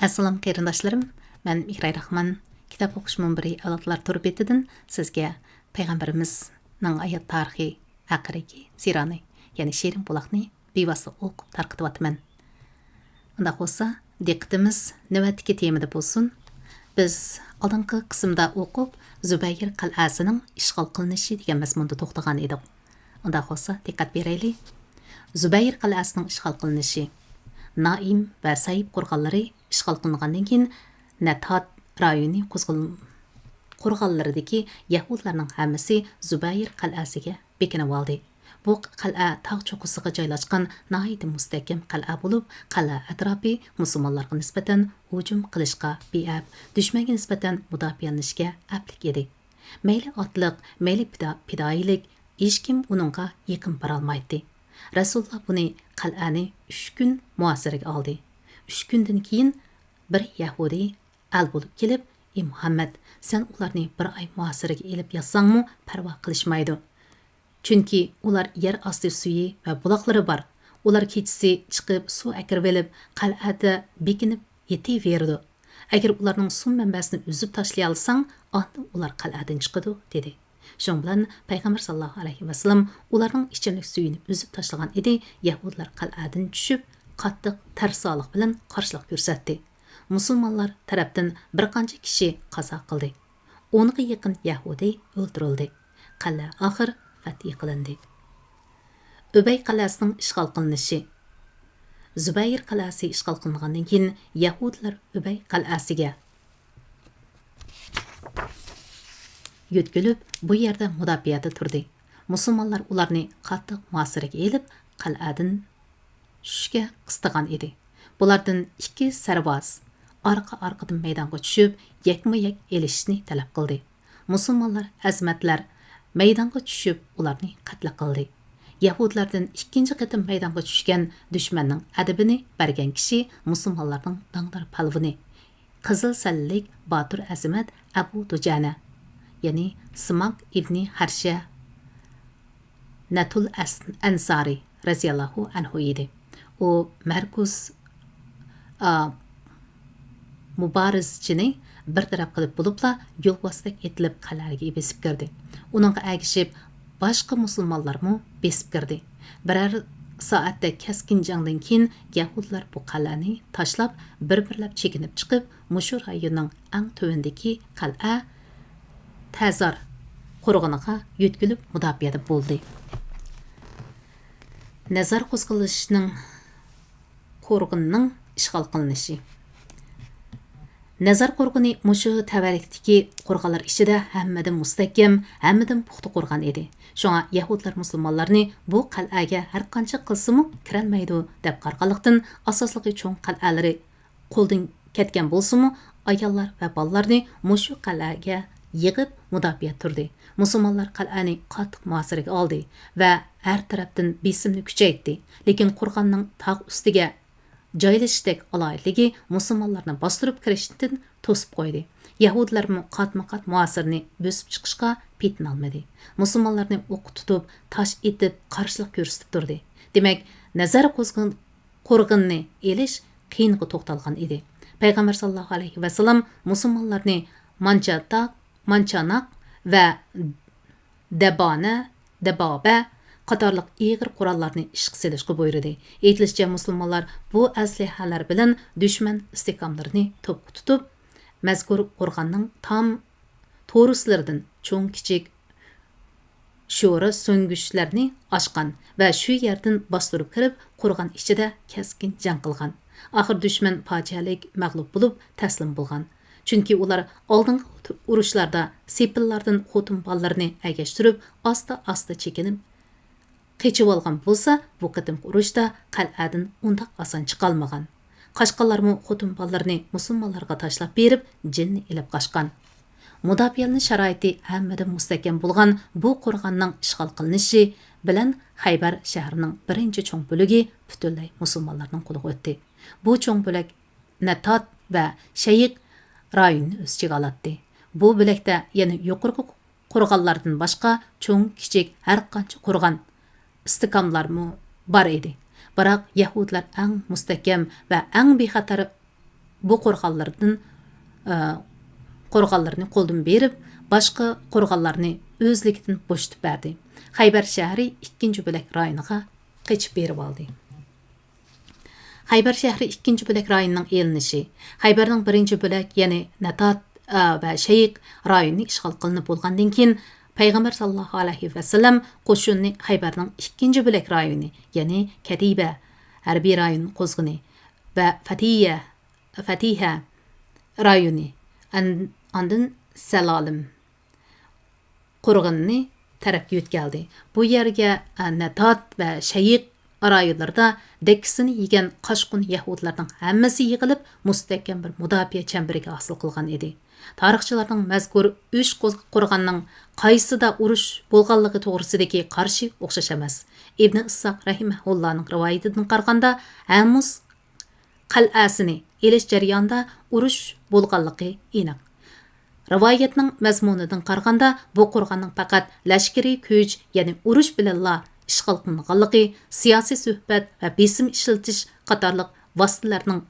Assalamu qarindoshlarım, men Mihray Rahman, kitob o'qish munbiri avlodlar turbetidan sizga payg'ambarimizning hayot tarihi haqidagi sirani, ya'ni şېرىن buloqni bevosita o'qib tarqatyapman. Undaq bo'lsa, diqqatimiz navbatdagi temada bo'lsin. Biz oldingi qismda o'qib Zubayr qal'asining ishg'ol qilinishi degan mazmunda to'xtagan edik. Undaq bo'lsa, diqqat beraylik. Zubayr qal'asining ishg'ol qilinishi Naim va Sayib qo'rg'onlari ishg'ol qilingandan keyin Natat rayoni qo'rg'onlaridagi yahudlarning hammasi Zubayr qal'asiga bekinib oldi. Bu qal'a tog' cho'qqisiga joylashgan nihoyatda mustahkam qal'a bo'lib, qal'a atrofi musulmonlarga nisbatan hujum qilishga beab, dushmanga nisbatan mudofaalanishga aplik edi. Mayli otliq, mayli fidoyilik, hech kim uningga yaqin bora olmaydi. Rasululloh buni qal'ani 3 kun muosiraga oldi. 3 kundan keyin bir Yahudi al bo'lib kelib, "Ey Muhammad, sen ularni bir oy muosiraga elib yotsangmi, parvo qilishmaydi. Chunki ular yer osti suyi va buloqlari bor. Ular kechasi chiqib suv akirib olib, qal'ada bekinib yetaverdi. Agar ularning suv manbasini uzib tashlay olsang, onda ular qal'adan chiqadi" dedi. Shun bilan payg'ambar sallallohu alayhi vasallam ularning ichimlik suyini uzib tashlagan edi. Yahudlar qal'adan tushib, qattiq tarsoliq bilan qarshilik ko'rsatdi. Musulmonlar tarafdan bir qancha kishi qazo qildi. 10 ga yaqin Yahudi o'ldirildi. Qal'a oxir fath qilindi. Ubay qal'asining ishg'ol qilinishi. Zubayr qal'asi ishg'ol qilingandan keyin Yahudlar Ubay qal'asiga yo'tkilib, bu yerda mudofaada turdi. Musulmonlar ularni qattiq muosiraga elib, qal'adan tushishga qistagan edi. Bulardan 2 sarboz orqa-orqadan maydonga tushib, yakma-yak elishni talab qildi. Musulmonlar azmatlar maydonga tushib, ularni qatl qildi. Yahudlardan 2-chi qatim maydonga tushgan dushmanning adabini bergan kishi musulmonlarning dangdar palvini, qizil sallik Botir Azimat Abu Dujana, ya'ni Simak ibn Harsha Natul Ansari raziyallohu anhu edi. U Markus mubarizchini bir taraf qilib bo'libla yo'lbostak etilib qal'aga besib kirdi. Uningga agishib boshqa musulmonlarmi besib kirdi. Birar soatda kaskin jangdan keyin Yahudlar bu qal'ani tashlab bir-birlab chekinib chiqib, mushu rayonning eng tuvindagi qal'a Tazar qo'rg'oniga yo'tkilib mudofaada bo'ldi. Nazar qo'zg'alishining qo'rg'onining ishg'ol qilinishi. Nazar qo'rg'oni mushu tavallikdagi qo'rg'onlar ichida hammadan mustahkam, hammadan puxta qo'rg'on edi. Shunga Yahudlar musulmonlarni bu qal'aga har qancha qilsa-mu kirolmaydi deb qarqanlikdan asosliqi cho'ng qal'alari qo'ldan ketgan bo'lsa-mu, ayollar va bolalarni mushu qal'aga yig'ib mudofaa turdi. Musulmonlar qal'ani qattiq muosiraga oldi va har tarafdan besimni kuchaytdi. Lekin qo'rg'onning tog' ustiga joylashishdek aloyitligi musulmonlarni bostirib kirishdan to'sib qo'ydi. Yahudlarmi qatma-qat muosirni bosib chiqishga petinolmadi. Musulmonlarni o'q tutib, tosh etib qarshilik ko'rsatib turdi. Demak, nazar qo'rg'onni elish qiyinga to'xtalgan edi. Payg'ambar sallallohu alayhi vasallam musulmonlarni manchanoq va daboba qatorliq ig'ir qurollarni ishga selishga buyurdi. Aytilishicha, musulmonlar bu aslihalar bilan dushman istiqomlarini to'pqa tutib, mazkur qo'rg'onning tom to'rislaridan cho'ng kichik sho'ri so'ngishlarni ochgan va shu yerdan bostirib kirib, qo'rg'on ichida kaskin jang qilgan. Oxir dushman fojialik mag'lub bo'lib taslim bo'lgan. Chunki ular oldingi urushlarda sepillardan xotin bolalarni agashtirib, asta-asta chekinib qechib olgan bo'lsa, bu qatim urushda qal'adan undaq oson chiqolmagan. Qashqonlarmi xotin bolalarni musulmonlarga tashlab berib, jinni ilib qochgan. Mudofaalaning sharoiti hammadan mustahkam bo'lgan bu qo'rg'onning ishg'ol qilinishi bilan Xaybar shahrining birinchi cho'ng bo'ligi butunlay musulmonlarning qo'liga o'tdi. Bu cho'ng bo'lak Natat va Shayiq rayonni o'z ichiga oladi. Bu bo'lakda yana yuqorqi qo'rg'onlardan boshqa cho'ng kichik har qancha qo'rg'on istiqomlarmi bor edi. Biroq Yahudlar eng mustahkam va eng bexatar bu qo'rg'onlarni qo'ldan berib, boshqa qo'rg'onlarni o'zligidan bo'shatib berdi. Xaybar shahri 2-bo'lak rayoniga qochib berib oldi. Xaybar shahri 2-bo'lak rayonining elinishi, Xaybarning 1-bo'lak, ya'ni Natat va Shayq rayoni ishg'ol qilinib bo'lgandan keyin Payg'ambar sallallohu alayhi va sallam qo'shinni Xaybarning 2-bo'lak rayoni, ya'ni Katiba harbiy rayon qo'zg'ini va Fatiha rayoni, andin Salolim qurg'inni tarafga o'tkazdi. Bu yerga Natat va Shayq rayonlarda dekkisini yegan qochqin yahudlarning hammasi yig'ilib mustahkam bir mudofaa chemberiga hosil qilgan edi. Tarixchilarning mazkur 3 qo'rg'onning qaysida urush bo'lganligi to'g'risidagi qarshi o'xshash emas. Ibn Issoq rahimahullohning rivoyatidan qaraganda, Hamus qal'asini elish jarayonida urush bo'lganligi aniq. Rivoyatning mazmunidan qaraganda, bu qo'rg'onning faqat lashkariy kuch, ya'ni urush bilanla ishg'ol qilinganligi, siyosiy suhbat va besim ishlatish qatorliq vositalarning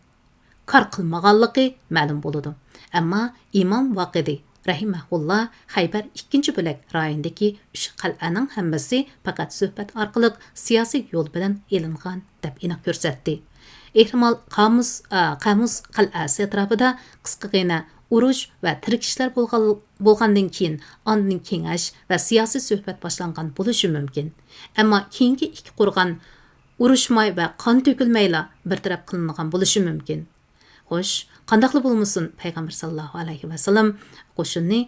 kor qilmaganligi ma'lum bo'ladi. Ammo Imom Vaqidi rahimahulloh Xaybar 2-bo'lak rayonidagi 3 qal'aning hammasi faqat suhbat orqali siyosiy yo'l bilan elingan deb aniq ko'rsatdi. Ehtimol Qamus qal'asi atrofida qisqagina urush va tirkishlar bo'lgandan keyin ondan kengash va siyosiy suhbat boshlangan bo'lishi mumkin. Ammo keyingi 2 qo'rg'on urushmay va qon to'kilmayla bir taraf qilingan bo'lishi mumkin. Xo'sh, qandaqli bo'lmasin, Payg'ambar sallallohu alayhi va sallam qo'shinni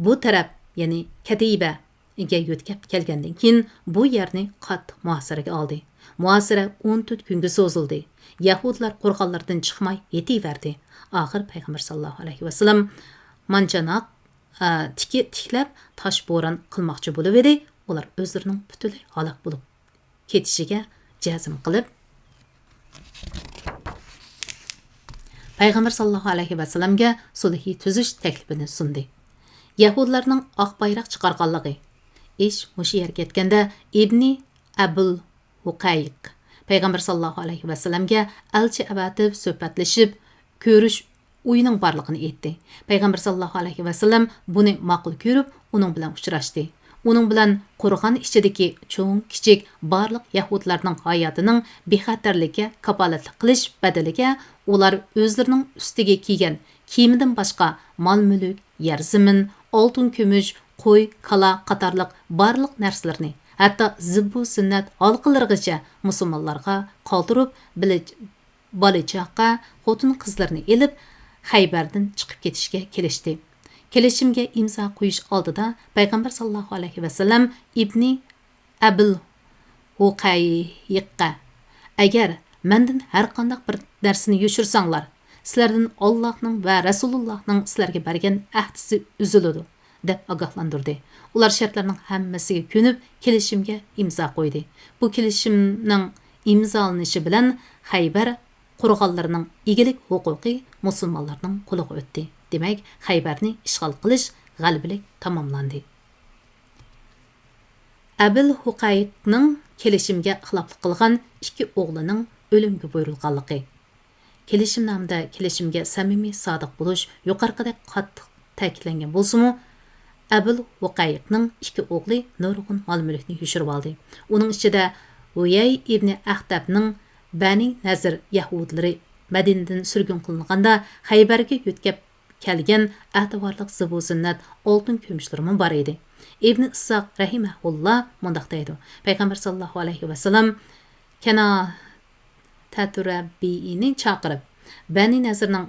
bu taraf, ya'ni Katibaga yo'tkab kelgandan keyin bu yerni qattiq muhosaraga oldi. Muhosara 14 kunga cho'zildi. Yahudlar qo'rg'onlardan chiqmay yetiverdi. Oxir Payg'ambar sallallohu alayhi va sallam manchanoq tiklab tosh bo'ron qilmoqchi bo'lib edi. Ular o'zlarining butunlay halok bo'lib ketishiga jazm qilib Payg'ambar sallallohu alayhi va sallamga sulhiy tuzish taklifini sundi. Yahudlarning oq bayroq chiqarganligi ish mushu yerga yetganda Ibni Abul Huqayq Payg'ambar sallallohu alayhi va sallamga elchi avatib suhbatlashib ko'rish o'yining borligini aytdi. Payg'ambar sallallohu alayhi va sallam buni ma'qul ko'rib, uning bilan uchrashdi. Uning bilan qo'rg'on ichidagi cho'ng, kichik barliq yahudlarning hayotining bexatarligiga kapolatlik qilish badaliga ular o'zlarining ustiga kiygan kiyimidan boshqa mol-mulk, yer-zamin, oltin, kumush, qo'y, kala qatorliq barliq narsalarni, hatto zibbu sunnat halqalarigacha musulmonlarga qoldirib, bolachaqa, xotin qizlarni elib Xaybardan chiqib ketishga kelishdi. Kelishimga imzo qo'yish oldida Payg'ambar sallallohu alayhi va sallam Ibni Abul Huqayqqa: "Agar mendan har qanday bir narsani yoshirsanglar, sizlardan Allohning va Rasulullohning sizlarga bergan ahdisi uziladi", deb ogohlantirdi. Ular shartlarning hammasiga ko'nib kelishimga imzo qo'ydi. Bu kelishimning imzolanishi bilan Xaybar qo'rg'onlarining egilik huquqi musulmonlarning qo'liga o'tdi. Demak, Xaybarni ishg'ol qilish g'alabalik tamomlandi. Abul Huqayqning kelishimga xiloflik qilgan 2 o'g'lining o'limga buyurilganligi. Kelishimnomada kelishimga samimiy sodiq bo'lish yuqorqidek qattiq ta'kidlangan bo'lsa-mu, Abul Huqayqning 2 o'g'li nurg'un mol-mulkni yushirib oldi. Uning ichida Uyay ibn Axtabning Bani Nazir yahudlari Madinadan surgun qilinganda Xaybarga yo'tkab kelgan ativorliq zibu zinnat oltin kumushlari bor edi. Ibn Issoq rahimahulloh mundaq deydi: Payg'ambar sallallohu alayhi va sallam kana taturabbiini chaqirib, Bani Nazirning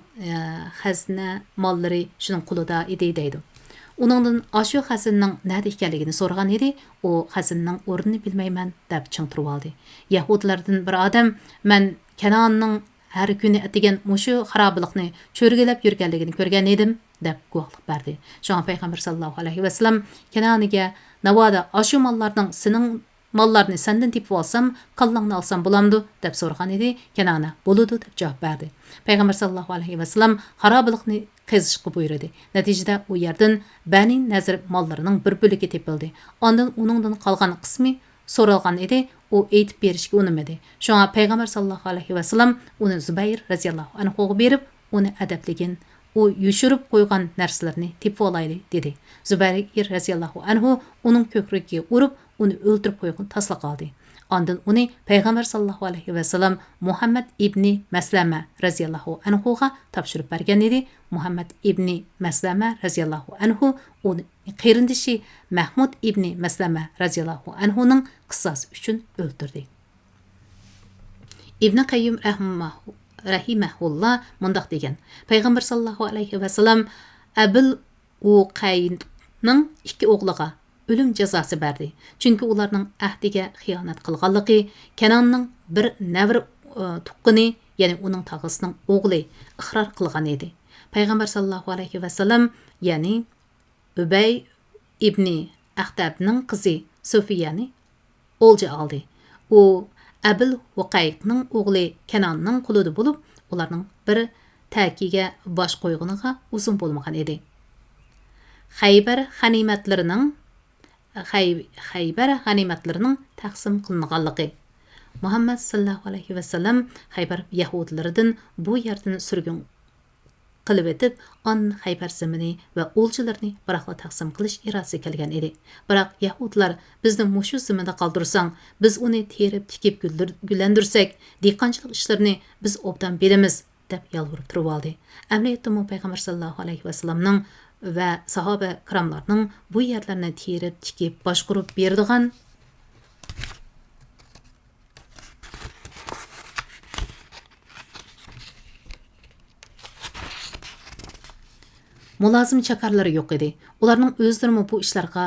xazna mollari shuning qulida edi deydi. Uningdan ashu xazinning nada ekanligini so'ragan edi. U xazinning o'rnini bilmayman deb ching turib oldi. Yahudlardan bir odam men Kanonning har kuni atigan mushu xarobliqni cho'rgilab yurganligini ko'rgan edim deb guvohlik berdi. Shunga Payg'ambar sallallohu alayhi va sallam Kanoniga navoda ashu mollarning sening mollarni sendan tepib olsam, qallangni olsam bo'lamdi deb so'ragan edi. Kanona bo'ladi deb javob berdi. Payg'ambar sallallohu alayhi va sallam xarobliqni qazishga buyurdi. Natijada u yerdan Bani Nazir mollarining bir bo'ligi tepildi. Ondan uningdan qolgan qismi so'ralgan edi, u aytib berishga unamadi. Shunga payg'ambar sallallohu alayhi vasallam uni Zubayr radhiyallohu anhuga berib, uni adabligin, u yushirib qo'ygan narsalarni tepib olayli dedi. Zubayr radhiyallohu anhu uning ko'krigiga urib, uni o'ldirib qo'ygan taslaq oldi. Ondan uni payg'ambar sallallohu alayhi vasallam Muhammad ibn Maslama radhiyallohu anhuga topshirib bergan edi. Muhammad ibn Maslama radhiyallohu anhu uni qerindishi Mahmud ibn Maslama radhiyallohu anhuning qisas uchun o'ldirdi. İbn Qayyim rahimahullah mundaq degan. Payg'ambar sallallohu alayhi vasallam Abul Uqaynning ikki o'g'liga ölüm cezası berdi. Çünkü ularning ahdiga xiyonat qilganligi, Kanonning bir navr tuqqini, ya'ni uning tog'asining o'g'li iqror qilgan edi. Payg'ambar sallallohu alayhi vasallam, ya'ni Ubay ibn Axtabning qizi Sufiyani o'lja oldi. U Abul Uqaynning o'g'li Kanonning qulida bo'lib, ularning bir takiga bosh qo'yguniga uzun bo'lmagan edi. Xaybar g'animatlarining taqsim qilinganligi. Muhammad sallallohu alayhi vasallam Xaybar yahudlaridan bu yerdan surgun qilib etib, on Xaybar zimini va o'lchilarni biroqla taqsim qilish irodasi kelgan edi. Biroq yahudlar bizni mushu ziminda qoldirsang, biz uni terib tikib gullandirsak, dehqonchilik ishlarini biz obdan bilamiz deb yalvorib turib oldi. Amaliyotda payg'ambar sallallohu alayhi vasallamning va sahoba kiramlarning bu yerlarni terib tikib boshqurib berdigan mulozim chakarlari yo'q edi. Ularning o'zlari bu ishlarga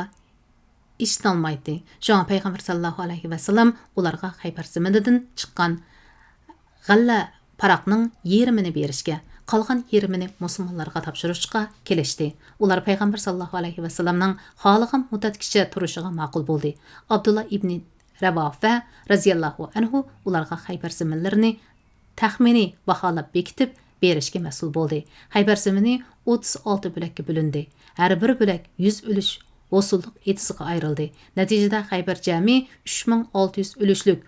ishlanmaydi. Shunga payg'ambar sallallohu alayhi vasallam ularga Xaybar ziminidan chiqqan g'alla paraqning yerimini berishga, qolgan yerimini musulmonlarga topshirishga kelishdi. Ular payg'ambar sallallohu alayhi vasallamning xohlagan muddatgacha turishiga ma'qul bo'ldi. Abdullah ibn Ravofa radhiyallohu anhu ularga Xaybar ziminlarini taxminiy baholab bekitib berishga mas'ul bo'ldi. Xaybar zimini 36 bo'lakka bo'lindi. Har bir bo'lak 100 ulush osulluq etisiga ayrildi. Natijada Xaybar jami 3600 ulushlik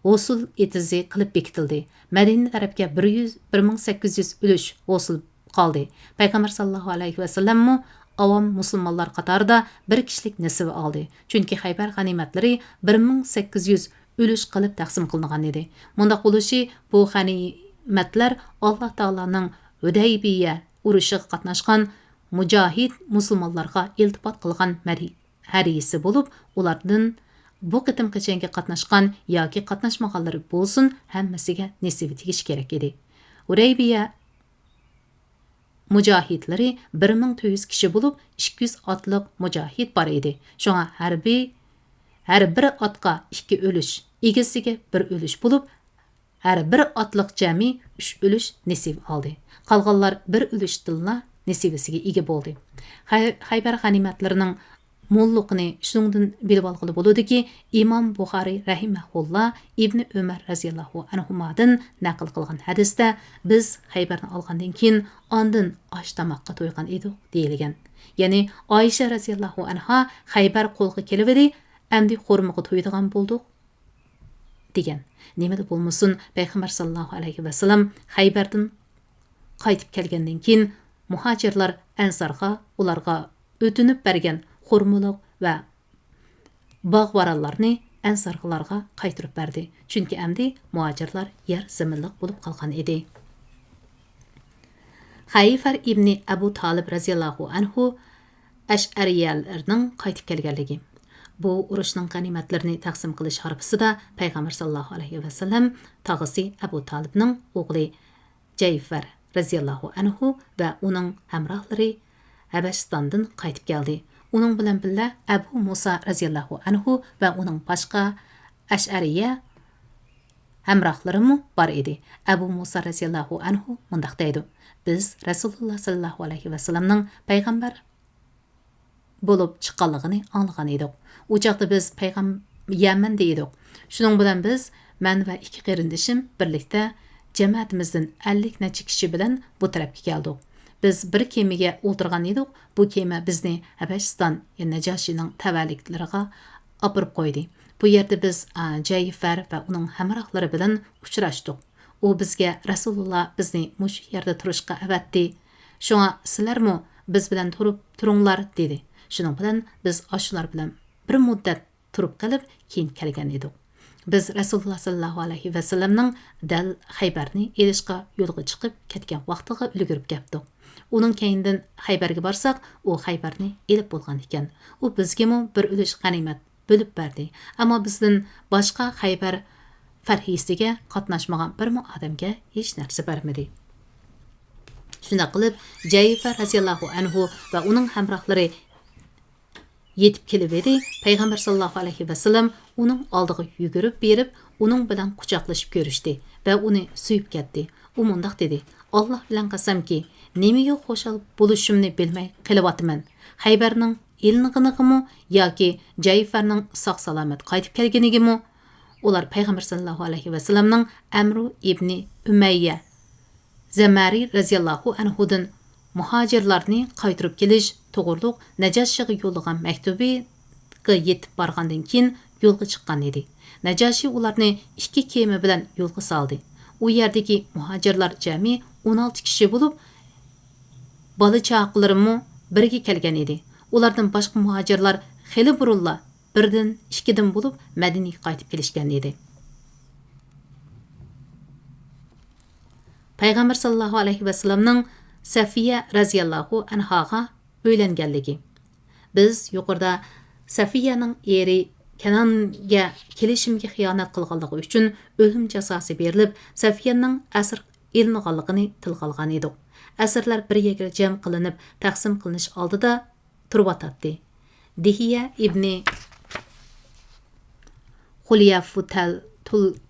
osul etizi qilib bekitildi. Madina tarafga 1800 ulush osul qoldi. Payg'ambar sallallohu alayhi vasallam avam musulmonlar qatorida bir kishilik nasib oldi. Chunki Xaybar g'animatlari 1800 ulush qilib taqsim qilingan edi. Bundaq bo'lishi bu g'animatlar Alloh taolaning Hudaybiya urushiga qatnashgan mujohid musulmonlarga iltifot qilgan hadisi bo'lib, ulardan bu qitimqi jangga qatnashgan yoki qatnashmaganlari bo'lsin, hammasiga nasibi tegish kerak edi. Hudaybiya mujohidlari 1400 kishi bo'lib, 200 otliq mujohid bor edi. Shunga har bir otga 2 ulush, egasiga 1 ulush bo'lib, har bir otliq jami 3 ulush nasib oldi. Qolganlar 1 ulushdanla nasibasiga ega bo'ldi. Xaybar g'animatlarining mo'lliqini shundan bilib olg'ili bo'ludiki, Imom Buxoriy rahimahullah Ibn Umar radhiyallohu anhumadan naql qilgan hadisda biz Xaybarni olgandan keyin ondan osh tamoqqa to'ygan edik deyilgan. Ya'ni Oysha radhiyallohu anha Xaybar qo'lga kelib edi, endi xurmoqqa to'ydigan bo'ldik degan. Nimada bo'lmasin, payg'ambar sallallohu alayhi vasallam Xaybardan qaytib kelgandan keyin muhojirlar ansarga ularga o'tinib bergan xurmoq va bog'varallarni ansarg'alarga qaytirib berdi. Chunki endi muhojirlar yer zaminliq bo'lib qolgan edi. Xayfar ibn Abu Talib radhiyallohu anhu Ash'ariyalarning qaytib kelganligi. Bu urushning g'animatlarini taqsim qilish harfisida payg'ambar sallallohu alayhi vasallam tog'asi Abu Talibning o'g'li Jayfar radhiyallohu anhu va uning hamrohlari Habashistondan qaytib keldi. Uning bilan birga Abu Musa radhiyallohu anhu va uning boshqa Ash'ariya hamrohlarimi bor edi. Abu Musa radhiyallohu anhu mundaq deydi: Biz Rasululloh sallallohu alayhi vasallamning payg'ambar bo'lib chiqqanligini anglagan edik. U chaqda biz Yaman'da edik. Shuning bilan biz men va ikki qarindishim birlikda jamoatimizdan 50 necha kishi bilan bu tarafga keldik. Biz bir kemaga o'tirgan edik. Bu kema bizni Habashiston, Najoshining tavalliklariga olib qo'ydi. Bu yerdə biz Cayfar və onun həmrahları bilan uçraşdıq. O bizga Rasulullah bizni mush yerdə turishqa avatdi. Şuna sizlərmi biz bilan turunglar dedi. Şunun bilan biz aşular bilan bir muddat turib qalib keyin kelgan edik. Biz Rasulullah sallallahu alayhi ve sellemning dal Xaybarni elishqa yo'lga chiqib ketgan vaqtiga ulgurib ketdik. Onun keyindan Xaybarga barsak, o Xaybarni elib bo'lgan ekan. U bizga bir ulush g'animat bo'lib berdi. Ammo bizdan boshqa Xaybar farhisiga qatnashmagan bir odamga hech narsa bermadi. Shunda qilib Jayfar radhiyallohu anhu va uning hamrohlari yetib kelib edi. Payg'ambar sallallohu alayhi va sallam uning oldiga yugurib berib, uning bilan quchoqlashib ko'rishdi va uni suyib ketdi. U mundaq dedi: "Alloh bilan qasamki, nimaga xo'shal bo'lishimni bilmay qilyapman. Xaybarning ilinig'imi yoki Jayfarning sog' salomat qaytib kelganigimi?" Ular Payg'ambar sallallohu alayhi va sallamning Amru ibn Umayya Zamari radhiyallohu anhudan muhojirlarni qaytirib kelish to'g'riliq Najoshiga yo'llagan maktubiga yetib borgandan keyin yo'lga chiqqan edi. Najoshi ularni 2 kema bilan yo'lga soldi. U yerdagi muhojirlar jami 16 kishi bo'lib, bola chaqalarimi birga kelgan edi. Ulardan boshqa muhojirlar xeli burunla birdan 2dan bo'lib Madinaga qaytib kelishgan edi. Payg'ambar sallallohu alayhi va sallamning Safiya radhiyallohu anhaga uylanganligi. Biz yuqorida Safiyaning eri Kananga kelishimga xiyonat qilganligi uchun o'lim jazosi berilib, Safiyaning asr ilinganligini tilga olgan edik. Asrlar bir yerga jam qilinib, taqsim qilinish oldida turib Dihiya ibn Xulyafutal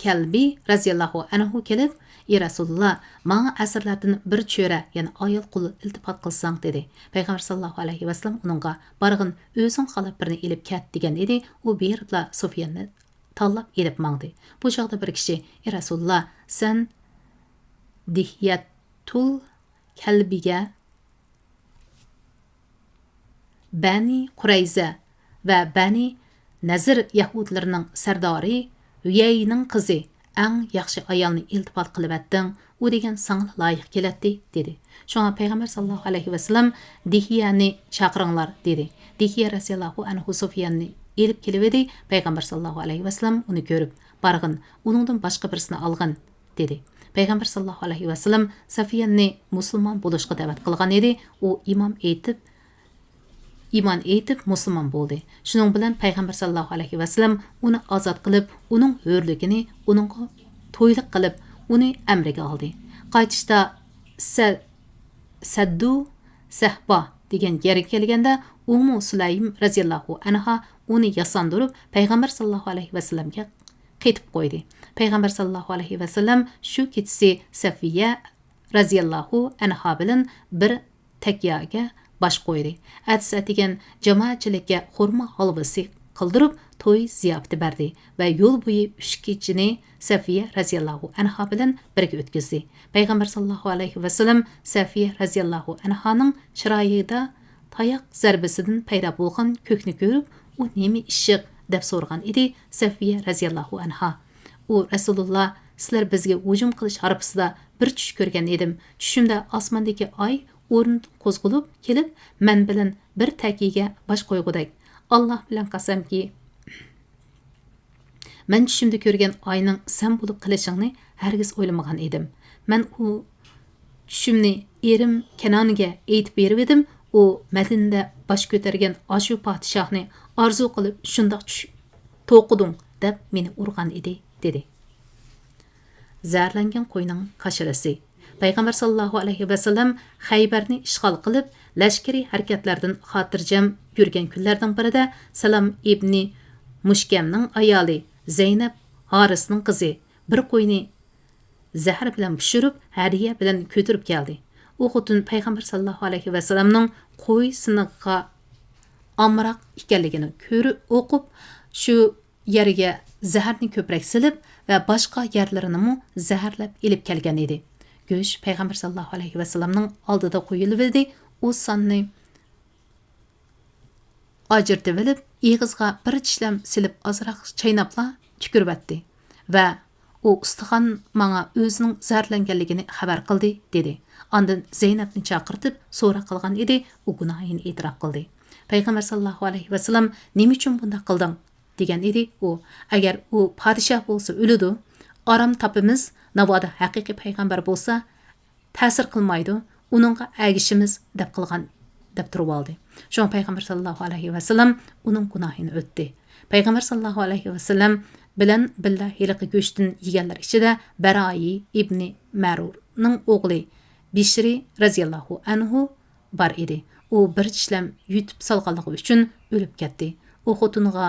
Kalbi radhiyallohu anhu kelib, "Ey Rasulullah, menga asrlardan bir cho'ra, ya'ni ayol quli iltifot qilsang" dedi. Payg'ambar sallallohu alayhi va sallam uningga "Barg'in, o'zing qalab birini ilib ket" degan edi. U beribla Sufyanni tanlab ilib mangdi. Bu chog'da bir kishi: "Ey Rasulullah, sen Dihiyatul Kalbiga Bani Qurayza va Bani Nazir yahudlarining sardori Uyayning qizi eng yaxshi ayolni iltifot qilib etding, u degan sanga loyiq keladi" dedi. Shunga Payg'ambar sallallohu alayhi va sallam Dihiyani chaqiringlar dedi. Dihiya radhiyallohu anhu Sufyanni elib kelib edi. Payg'ambar sallallohu alayhi va sallam uni ko'rib, "Barg'in, uningdan boshqa birisini olgin" dedi. Payg'ambar sallallohu alayhi va sallam Safiyanni musulmon bo'lishga da'vat qilgan edi. U iymon etib musulmon bo'ldi. Shuning bilan Payg'ambar sallallohu alayhi va sallam uni ozod qilib, uning hurligini uningga to'yliq qilib, uni amriga oldi. Qaytishda Saddu Sahba degan yerga kelganda Ummu Sulaym radhiyallohu anha uni yasandırib Payg'ambar sallallohu alayhi va sallamga qaytib qo'ydi. Payg'ambar sallallohu alayhi va sallam shu ketisi Safiya radhiyallohu anha bilan bir takyaga baş qo'ydi. Atsa degan jamoatchilikka xurmo halvasi qildirib to'y ziyofati berdi va yo'l bo'yi 3 kechini Safiya radhiyallohu anha bilan birga o'tkazdi. Payg'ambar sallallohu alayhi va sallam Safiya radhiyallohu anhaning chiroyida tayoq zarbasidan paydo bo'lgan ko'kni ko'rib, u nima ishiq deb so'ragan edi. Safiya radhiyallohu anha: "U Rasulullah, sizlar bizga hujum qilish harfisida bir tush ko'rgan edim. Tushimda osmondagi oy o'rn qo'zg'alib kelib, men bilan bir takiga bosh qo'ygudek. Alloh bilan qasamki, men tushimda ko'rgan oyning sen bo'lib qilishingni hargiz o'ylamagan edim. Men u tushimni erim Kanoniga aytib berib edim. U Madinada bosh ko'targan ashu podshohni orzu qilib shundoq to'qidim deb meni urgan edi" dedi. Zarlangan qo'yning qashirasi. Payg'ambar sallallohu alayhi va sallam Xaybarni ishg'ol qilib, lashkariy harakatlardan xotirjam yurgan kunlardan birida Salam ibn Mushkamning ayoli Zaynab Harisning qizi bir qo'yni zahar bilan pishirib, hadiya bilan ko'tirib keldi. U xotun Payg'ambar sallallohu alayhi va sallamning qo'y siniqqa amroq ekanligini ko'rib o'qib, shu yerga zaharni ko'proq silib va boshqa yerlarini zaharlab elib kelgan edi. Go'sh Payg'ambar sallallohu alayhi va sallamning oldida qo'yilib edi. U sonni ajırtib olib, eg'izga bir tishlam silib ozroq chaynabla tükürübətdi və o ustaxan manga özünün zərlənganligini xəbər qildi, dedi. Ondan Zeynəbni chaqirtib so'ra qilgan edi, u gunohini e'tirof qildi. Payg'ambar sallallohu alayhi vasallam nima uchun bunday qilding degan edi. U agar u podshoh bo'lsa o'ladi, aram topimiz, navoda haqiqiy payg'ambar bo'lsa ta'sir qilmaydi, uningga agishimiz deb qilgan deb turib oldi. Shunga payg'ambar sallallohu alayhi vasallam uning gunohini o'tdi. Payg'ambar sallallohu alayhi vasallam bilan billa hiliqi go'shtdan yeganlar ichida Baroyi ibn Ma'rurning o'g'li Bishri raziyallohu anhu bor edi. U bir tishlam yutib solganligi uchun o'lib ketdi. U xotiniga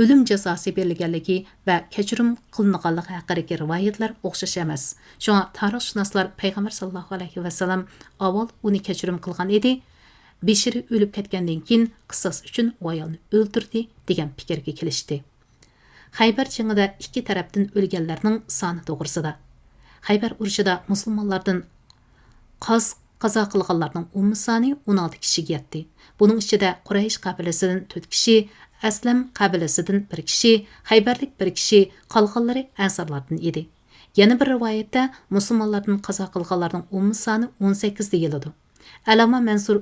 o'lim jazosi berilganligi va kechirim qilinganligi haqidagi rivoyatlar o'xshash emas. Shunga tarixshunoslar payg'ambar sallallohu alayhi vasallam avval uni kechirim qilgan edi. Bishri o'lib ketgandan keyin qisos uchun u ayolni o'ldirdi degan fikrga kelishdi. Xaybar jangida ikki tarafdan o'lganlarning soni to'g'risida. Xaybar urushida musulmonlardan qazo qilganlarning umum soni 16 kishiga yetdi. Buning ichida Quraysh qabilasidan 4 kishi, Aslam qabilasidan 1 kishi, Xaybarlik 1 kishi, qolganlari ansarlardan edi. Yana bir rivoyatda musulmonlardan qazo qilganlarning umum soni 18 deyiladi. Alama Mansur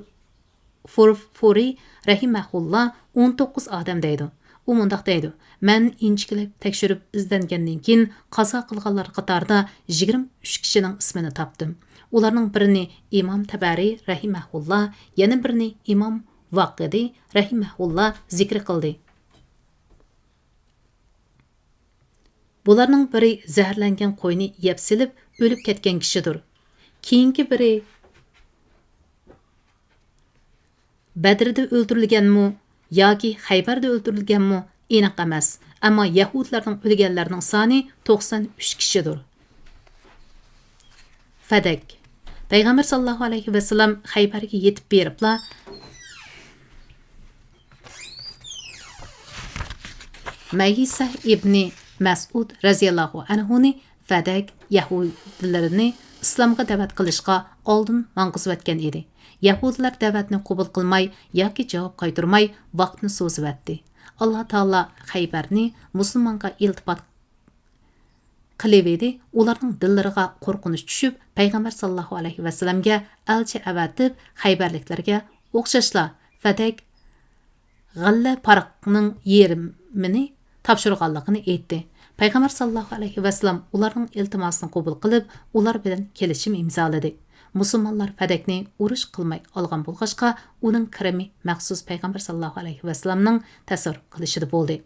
Furi rahimahullah 19 odam deydi. U mundaq deydi: "Men inchikilib tekshirib izlangandan keyin qazo qilganlar qatorida 23 kishining ismini topdim. Ularning birini İmam Tabari rahimahullah, yana birini İmam Vaqidi rahimahullah zikr qildi. Bularning biri zaharlangan qo'yni yeb silib o'lib ketgan kishidir. Keyingi biri Badrda o'ldirilganmi yoki Xaybarda o'ldirilganmi aniq emas. Ammo Yahudlarning o'lganlarining soni 93 kishidir. Fadak. Payg'ambar sallallohu alayhi vasallam Xaybarga yetib beribla Mayisa ibn Mas'ud raziyallohu anhuni Fadak Yahudilarini islomga da'vat qilishga oldin mang'izayotgan edi. Yahudilar da'vatni qabul qilmay yoki javob qaytarmay vaqtni so'ziyotdi. Alloh taolo Xaybarni musulmonga iltifot qilibdi. Ularning dillariga qo'rqinish tushib, payg'ambar sallallohu alayhi vasallamga elchi avatib Xaybarliklarga o'xshashla Fadak g'alla paraqning yerimini topshirganligini aytdi. Payg'ambar sallallohu alayhi vasallam ularning iltimosini qabul qilib, ular bilan kelishim imzoladi. Musulmonlar Fadakni urush qilmay olgan bo'lg'achqa, uning kirimi maxsus payg'ambar sallallohu alayhi vasallamning tasarruf qilishida bo'ldi.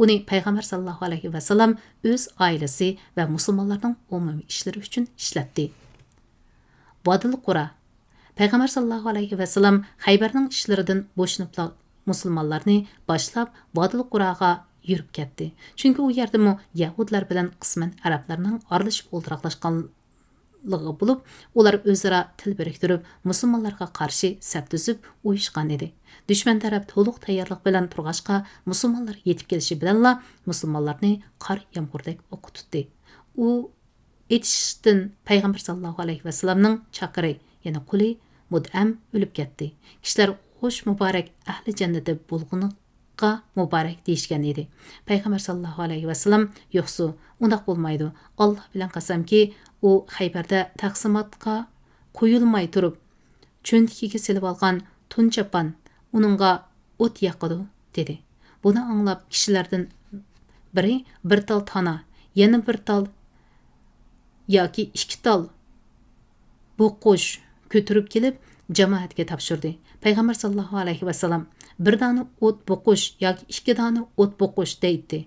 Uni payg'ambar sallallohu alayhi vasallam o'z oilasi va musulmonlarning umumiy ishlari uchun ishlatdi. Vodil Qura. Payg'ambar sallallohu alayhi vasallam Xaybarning ishlaridan bo'shinib musulmonlarni boshlab Vodil Quraga yurib ketdi. Chunki u yerda Yahudlar bilan qisman arablarning aralashib o'ltiraqlashganligi bo'lib, ular o'zaro til biriktirib, musulmonlarga qarshi saf tuzib uyushgan edi. Dushman taraf to'liq tayyorlik bilan turg'ashqa, musulmonlar yetib kelishi bilanla musulmonlarni qor yomg'irdak o'qitdi. U etishdan payg'ambar sallallohu alayhi vasallamning chaqiri, ya'ni quli Mud'am o'lib ketdi. Kishilar xush muborak ahli jannatda bo'lg'iniga muborak deyishgan edi. Payg'ambar sallallohu alayhi vasallam yo'qsu, undaq bo'lmaydi. Alloh bilan qasamki, u Xaybarda taqsimotga qo'yilmay turib, cho'ntikiga silib olgan tunchapan uningga o't yoqadi, dedi. Buni anglab kishilardan biri bir tal tana, yana bir tal yoki ikki tal bo'qish ko'tirib kelib jamoatga topshirdi. Payg'ambar sallallohu alayhi vasallam bir dona o't bo'qish yoki ikki dona o't bo'qish deydi.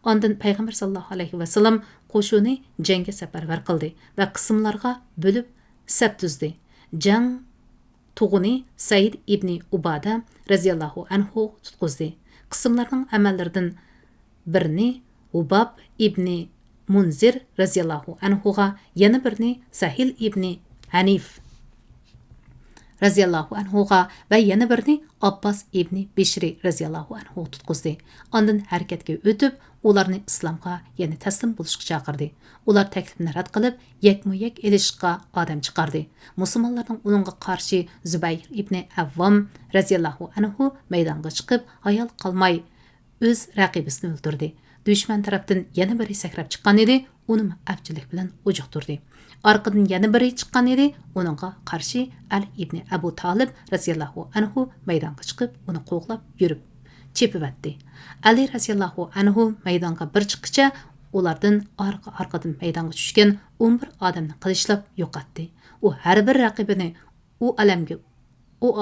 Ondan payg'ambar sallallohu alayhi vasallam qo'shuni jangga safarbar qildi va qismlarga bo'lib saf tuzdi. Jang tug'uni Said ibn Ubada raziyallohu anhu tutqizdi. Qismlarning amallaridan birini Ubab ibn Munzir raziyallohu anhuga, yana birini Sahil ibn Hanif raziyallohu anhuga va yana birini Abbas ibn Bishri raziyallohu anhu tutqizdi. Ondan harakatga o'tib, ularni islomga, ya'ni taslim bo'lishga chaqirdi. Ular taklifni rad qilib, yakma-yak elishga odam chiqardi. Musulmonlarning uningga qarshi Zubayr ibn Avvam raziyallohu anhu maydonga chiqib, ayol qolmay o'z raqibisini o'ldirdi. Düşman tarafdan yana biri sakrab chiqqan edi, uni afchilik bilan ujuqtirdi. Arqadan yana biri chiqqan edi, uningga qarshi Ali ibn Abu Talib raziyallohu anhu maydonga chiqib, uni qo'g'lab yurib chepivatdi. Ali raziyallohu anhu maydonga bir chiqqicha, ulardan arqadan maydonga tushgan 11 odamni qilishlab yo'qotdi. U har bir raqibini u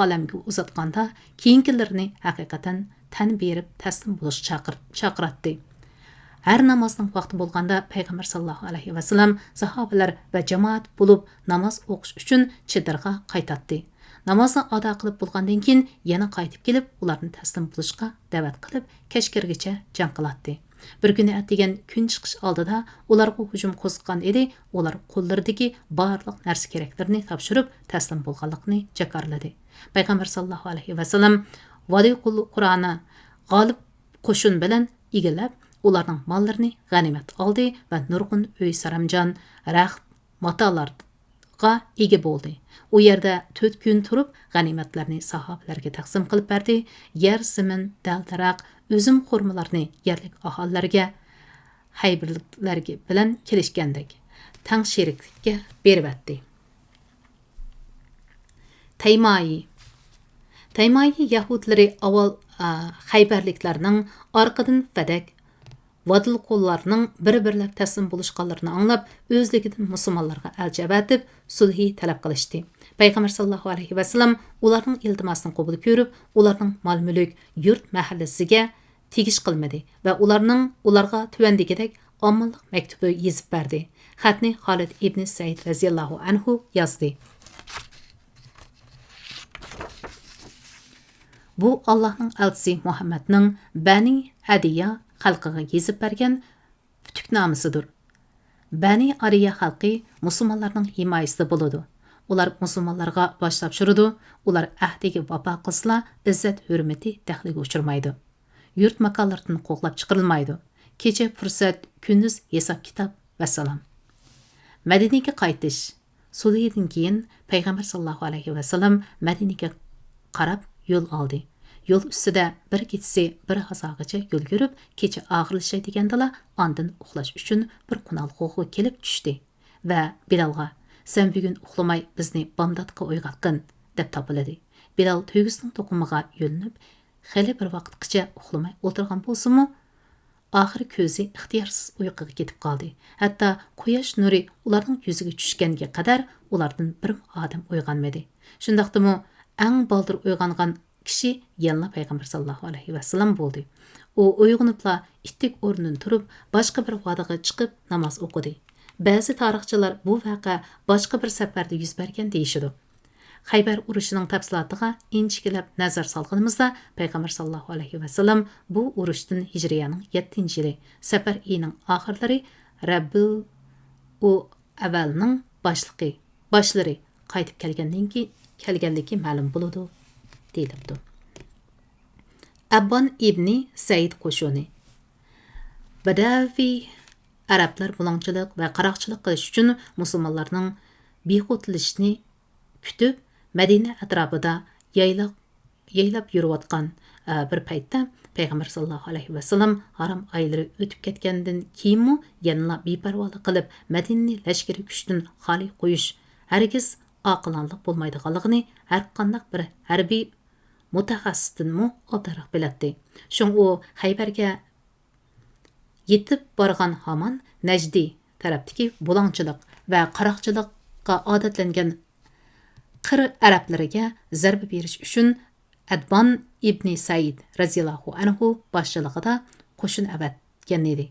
olamga uzatganda, keyingilarini haqiqatan tan berib taslim bo'lishga chaqiratdi. Her namazning vaqti bo'lganda Payg'ambar sallallohu alayhi va sallam sahobalar va jamoat bo'lib namoz o'qish uchun chedirga qaytatdi. Namozni ado qilib bo'lgandan keyin yana qaytib kelib, ularni taslim bo'lishga da'vat qilib, kechqurgacha jang qilatdi. Bir kuni atdigan kun chiqish oldida ularga hujum qo'zg'agan edi, ular qo'llaridagi barliq narsa keraklarni topshirib taslim bo'lganlikni jakarladi. Payg'ambar sallallohu alayhi va sallam vali Qur'oni g'olib qo'shin bilan egallab, ularning mollarini g'animat oldi va nurg'un uy saramjon, raxt, matolarga ega bo'ldi. U yerda 4 kun turib, g'animatlarni sahobalarga taqsim qilib berdi. Yer, zimin, dal-daraq, o'zim xurmalarni yerlik aholilarga haybirliklarga bilan kelishgandek tang sheriklikka berib berdi. Taymoyi yahudlari avval haybarliklarning orqadan fadak vadil qo'llarning bir-birlab taslim bo'lishganlarini anglab, o'zligidan musulmonlarga elchi avatib, sulhi talab qilishdi. Payg'ambar sallallohu alayhi va sallam ularning iltimosini qabul ko'rib, ularning mol-mulk, yurt mahallasiga tegish qilmadi va ularga tuvandagidek ommalik maktubi yozib berdi. Xatni Xolid ibn Said raziyallohu anhu yozdi. Bu Allohning elchisi Muhammadning Bani Adiya xalqiga yezib bergan putuknomasidir. Bani Ariya xalqi musulmonlarning himoyasida bo'ladi. Ular musulmonlarga bosh topshiradi. Ular ahdiga vafo qilsa, izzat hurmati daxliga uchirmaydi. Yurt makonlardan qo'g'lab chiqarilmaydi. Kecha fursat, kunduz hisob kitob va salom. Madinaga qaytish. Sulhdan keyin Payg'ambar sallallohu alayhi va sallam Madinaga qarab yo'l oldi. Yo'l ustida bir kechasi bir hazog'icha yo'l yurib, kecha og'irlashaydigandala ondan uxlash uchun bir qunalg'o'g'i kelib tushdi va Bilalga "Sen bugun uxlamay bizni bomdodga uyg'otgin" deb topiladi. Bilal to'yg'isining to'qimiga yo'linib, xeli bir vaqtgacha uxlamay o'tirgan bo'lsa-mu, oxiri ko'zi ixtiyorsiz uyquga ketib qoldi. Hatto quyosh nuri ularning yuziga tushganga qadar ulardan bir odam uyg'onmadi. Shundaqdimi, eng baldir uyg'ongan kishi yanla Payg'ambar sallallohu alayhi va sallam bo'ldi. U uyg'onibla ittik o'rnidan turib, boshqa bir vodiga chiqib namoz o'qidi. Ba'zi tarixchilar bu voqea boshqa bir safarda yuz bergan deyishadi. Xaybar urushining tafsilotiga inchikilab nazar solganimizda, Payg'ambar sallallohu alayhi va sallam bu urushdan Hijriyaning 7-yili, safar oyining oxirlari Rabiul avvalning boshlari qaytib kelganligi ma'lum bo'ladi. deyilibdi. Abbon ibn Said qo'shuni. Badaviy arablar bulongchilik va qaroqchilik qilish uchun musulmonlarning bequtilishini kutib, Madina atrofida yaylab yurayotgan bir paytda Payg'ambar sallallohu alayhi va sallam harom oylari o'tib ketgandan keyinmi yana beparvolik qilib Madinani lashkari kuchdan xoli qo'yish hargiz oqilonlik bo'lmaydiganligini har qanday bir harbiy mutaxassisdanmi obdaroq biladi. Shun u Xaybarga yetib borgan hamon Najdi tarafdagi bulongchilik va qaroqchilikqa odatlangan qir arablariga zarba berish uchun Adbon ibn Said raziyallohu anhu boshchiligida qo'shin avatgan edi.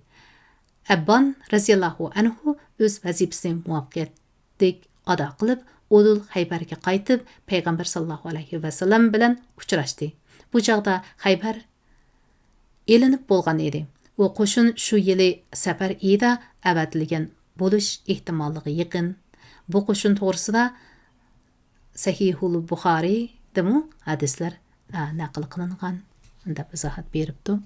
Abbon raziyallohu anhu o'z vazifasini muvaffaqiyatli ado qilib, Odul Xaybarga qaytib, Payg'ambar sallallohu alayhi va sallam bilan uchrashdi. Bu chaqda Xaybar elinib bo'lgan edi. U qo'shin shu yili safar iyida avatilgan bo'lish ehtimolligi yaqin. Bu qo'shin to'g'risida Sahihul Buxoriy demu hadislar naql qilingan deb izohat beribdi.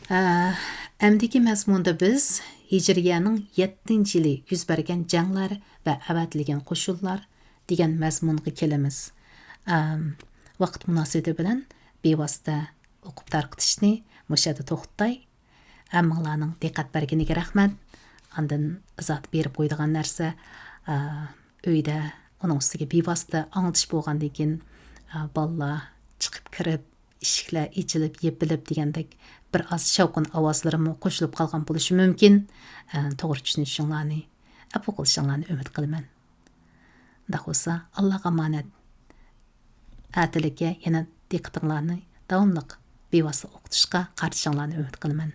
Әмдегі мәзмунда біз Hicriye'nin 7. yılı yüz bergen janglar ve avatilgen koşullar degan mazmunga kelamiz. Vaqt munosabati bilan bevosita o'qib tarqitishni mushada to'xtatay. Hammanglarning diqqat berganiga rahmat. Andan izoh berib qo'ydigan narsa uyda uning ustiga bevosita anglitish bo'lgandan keyin bolalar chiqib kirib eshiklar ichilib yepilib degandek bir az shavqin ovozlarimi qo'shilib qolgan bo'lishi mumkin. To'g'ri tushunishinglarni, afu qilishinglarni umid qilaman. Unda bo'lsa, Allohga omonat. Atiliga yana diqqatinglarni davomli bevosita o'qitishga qaratishinglarni umid qilaman.